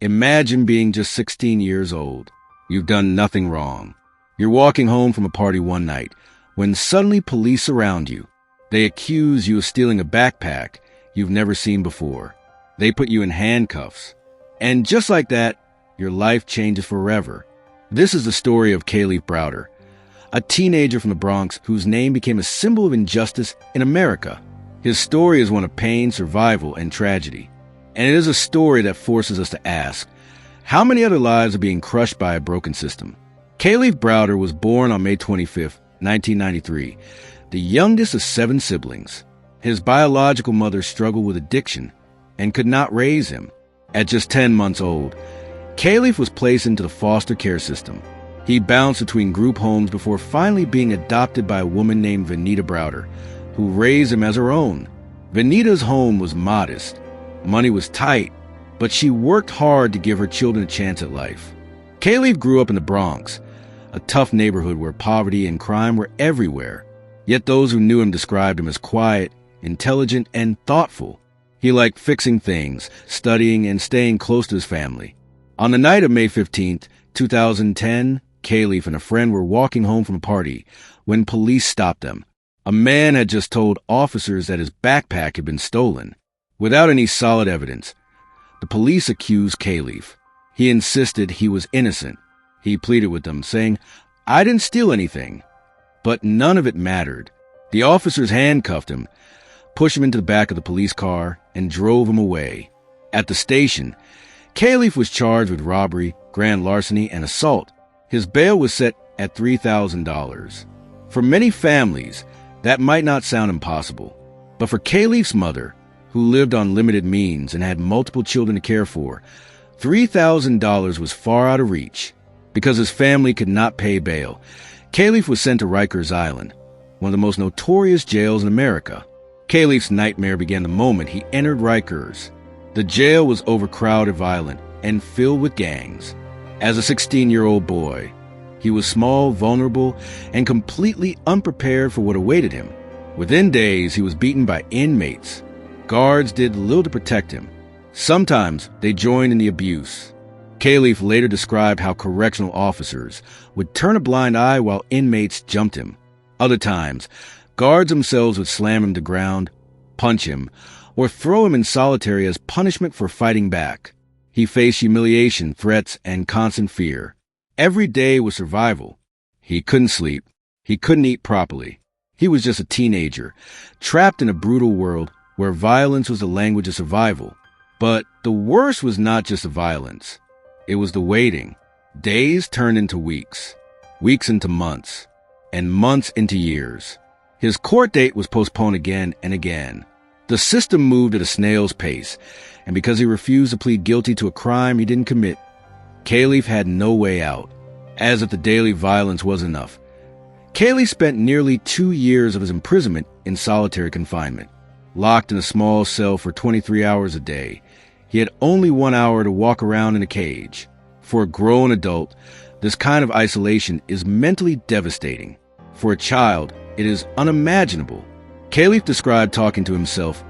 Imagine being just 16 years old. You've done nothing wrong. You're walking home from a party one night when suddenly police surround you. They accuse you of stealing a backpack you've never seen before. They put you in handcuffs. And just like that, your life changes forever. This is the story of Kalief Browder, a teenager from the Bronx whose name became a symbol of injustice in America. His story is one of pain, survival, and tragedy. And it is a story that forces us to ask, how many other lives are being crushed by a broken system? Kalief Browder was born on May 25, 1993, the youngest of 7 siblings. His biological mother struggled with addiction and could not raise him. At just 10 months old, Kalief was placed into the foster care system. He bounced between group homes before finally being adopted by a woman named Vanita Browder, who raised him as her own. Vanita's home was modest. Money was tight, but she worked hard to give her children a chance at life. Kalief grew up in the Bronx, a tough neighborhood where poverty and crime were everywhere. Yet those who knew him described him as quiet, intelligent, and thoughtful. He liked fixing things, studying, and staying close to his family. On the night of May 15, 2010, Kalief and a friend were walking home from a party when police stopped them. A man had just told officers that his backpack had been stolen. Without any solid evidence, the police accused Kalief. He insisted he was innocent. He pleaded with them, saying, "I didn't steal anything." But none of it mattered. The officers handcuffed him, pushed him into the back of the police car, and drove him away. At the station, Kalief was charged with robbery, grand larceny, and assault. His bail was set at $3,000. For many families, that might not sound impossible. But for Kalief's mother, who lived on limited means and had multiple children to care for, $3,000 was far out of reach. Because his family could not pay bail, Kalief was sent to Rikers Island, one of the most notorious jails in America. Kalief's nightmare began the moment he entered Rikers. The jail was overcrowded, violent, and filled with gangs. As a 16-year-old boy, he was small, vulnerable, and completely unprepared for what awaited him. Within days, he was beaten by inmates. Guards did little to protect him. Sometimes they joined in the abuse. Kalief later described how correctional officers would turn a blind eye while inmates jumped him. Other times, guards themselves would slam him to the ground, punch him, or throw him in solitary as punishment for fighting back. He faced humiliation, threats, and constant fear. Every day was survival. He couldn't sleep. He couldn't eat properly. He was just a teenager, trapped in a brutal world where violence was the language of survival. But the worst was not just the violence. It was the waiting. Days turned into weeks, weeks into months, and months into years. His court date was postponed again and again. The system moved at a snail's pace, and because he refused to plead guilty to a crime he didn't commit, Kalief had no way out. As if the daily violence was enough, Kalief spent nearly 2 years of his imprisonment in solitary confinement. Locked in a small cell for 23 hours a day, he had only 1 hour to walk around in a cage. For a grown adult, this kind of isolation is mentally devastating. For a child, it is unimaginable. Kalief described talking to himself,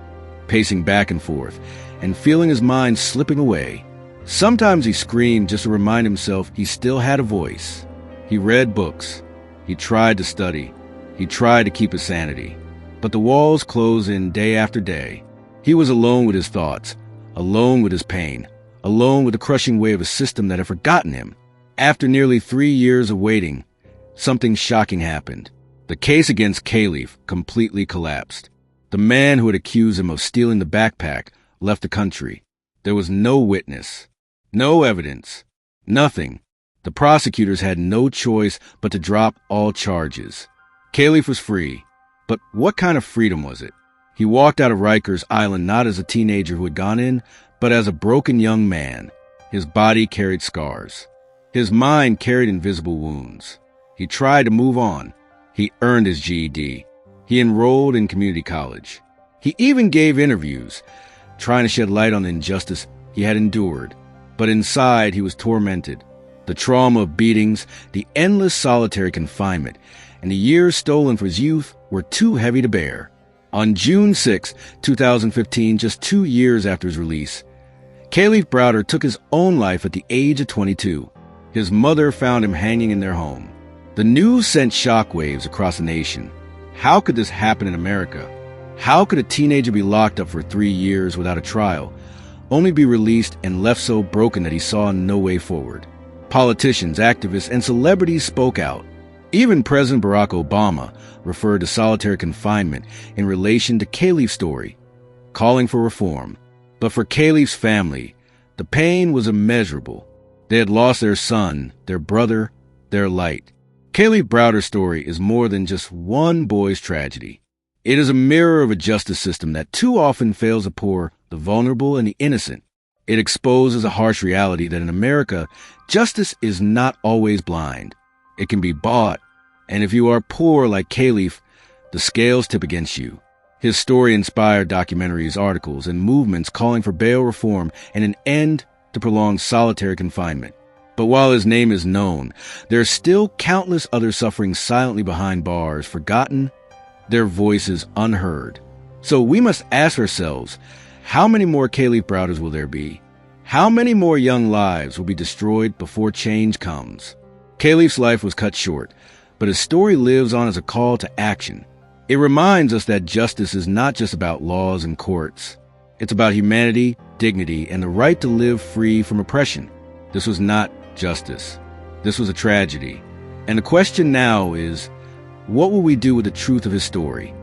pacing back and forth, and feeling his mind slipping away. Sometimes he screamed just to remind himself he still had a voice. He read books. He tried to study. He tried to keep his sanity. But the walls closed in day after day. He was alone with his thoughts, alone with his pain, alone with the crushing weight of a system that had forgotten him. After nearly 3 years of waiting, something shocking happened. The case against Kalief completely collapsed. The man who had accused him of stealing the backpack left the country. There was no witness, no evidence, nothing. The prosecutors had no choice but to drop all charges. Kalief was free. But what kind of freedom was it? He walked out of Rikers Island not as a teenager who had gone in, but as a broken young man. His body carried scars. His mind carried invisible wounds. He tried to move on. He earned his GED. He enrolled in community college. He even gave interviews, trying to shed light on the injustice he had endured. But inside, he was tormented. The trauma of beatings, the endless solitary confinement, and the years stolen from his youth were too heavy to bear. On June 6, 2015, just 2 years after his release, Kalief Browder took his own life at the age of 22. His mother found him hanging in their home. The news sent shockwaves across the nation. How could this happen in America? How could a teenager be locked up for 3 years without a trial, only be released and left so broken that he saw no way forward? Politicians, activists, and celebrities spoke out. Even President Barack Obama referred to solitary confinement in relation to Kalief's story, calling for reform. But for Kalief's family, the pain was immeasurable. They had lost their son, their brother, their light. Kalief Browder's story is more than just one boy's tragedy. It is a mirror of a justice system that too often fails to pour the vulnerable and the innocent. It exposes a harsh reality that in America, justice is not always blind. It can be bought, and if you are poor like Kalief, the scales tip against you. His story inspired documentaries, articles, and movements calling for bail reform and an end to prolonged solitary confinement. But while his name is known, there are still countless others suffering silently behind bars, forgotten, their voices unheard. So we must ask ourselves, how many more Kalief Browders will there be? How many more young lives will be destroyed before change comes? Kalief's life was cut short, but his story lives on as a call to action. It reminds us that justice is not just about laws and courts. It's about humanity, dignity, and the right to live free from oppression. This was not justice. This was a tragedy. And the question now is, what will we do with the truth of his story?